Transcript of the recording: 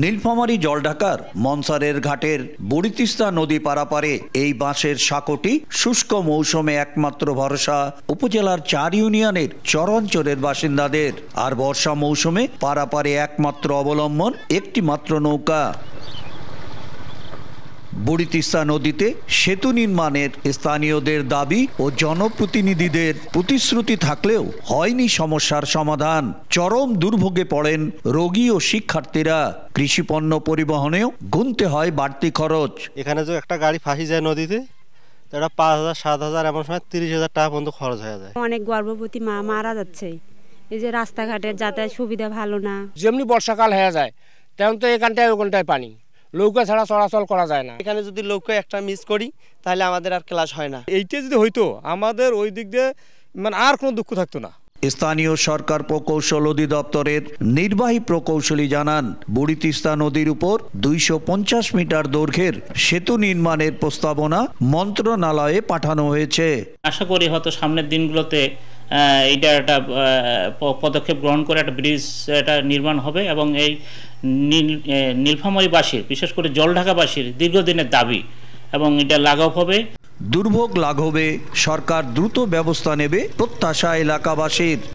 নীলফামারী জলঢাকার মনসারের ঘাটের বুড়িতিস্তা নদী পারাপারে এই বাঁশের সাঁকোটি শুষ্ক মৌসুমে একমাত্র ভরসা উপজেলার 4 ইউনিয়নের চরাঞ্চলের বাসিন্দাদের। আর বর্ষা মৌসুমে পারাপারে একমাত্র অবলম্বন একটি মাত্র নৌকা। বুড়িতিস্তা নদীতে সেতু নির্মাণের স্থানীয়দের দাবি ও জনপ্রতিনিধিদের প্রতিশ্রুতি থাকলেও হয়নি সমস্যার সমাধান। চরম দুর্ভোগে পড়েন রোগী ও শিক্ষার্থীরা। কৃষিপণ্য পরিবহনেও গুনতে হয় বাড়তি খরচ। এখানে যে একটা গাড়ি ফাঁসি যায় নদীতে, এটা 5,000 7,000 এমন সময় 30,000 টাকা পর্যন্ত খরচ হয়ে যায়। অনেক গর্ভবতী মা মারা যাচ্ছে। এই যে রাস্তাঘাটের যাতায়াত সুবিধা ভালো না। যেমনি বর্ষাকাল হয়ে যায় তেমন তো এখানটায় ওখানটায় পানি, নৌকা ছাড়া চলাচল করা যায় না। এখানে যদি নৌকা একটা মিস করি তাহলে আমাদের আর ক্লাস হয় না। এইটা যদি হইতো আমাদের ওই দিক দিয়ে মানে আর কোনো দুঃখ থাকতো না। স্থানীয় সরকার প্রকৌশল অধিদপ্তরের নির্বাহী প্রকৌশলী জানান, বুড়িতিস্তা নদীর উপর 250 মিটার দৈর্ঘ্যের সেতু নির্মাণের প্রস্তাবনা মন্ত্রণালয়ে পাঠানো হয়েছে। আশা করি হয়তো সামনের দিনগুলোতে এইটা একটা পদক্ষেপ গ্রহণ করে একটা ব্রিজ এটা নির্মাণ হবে এবং এই নীলফামারীবাসীর বিশেষ করে জলঢাকাবাসীর দীর্ঘদিনের দাবি এবং এটা লাঘব হবে। দুর্ভোগ লাঘবে সরকার দ্রুত ব্যবস্থা নেবে প্রত্যাশা এলাকাবাসীর।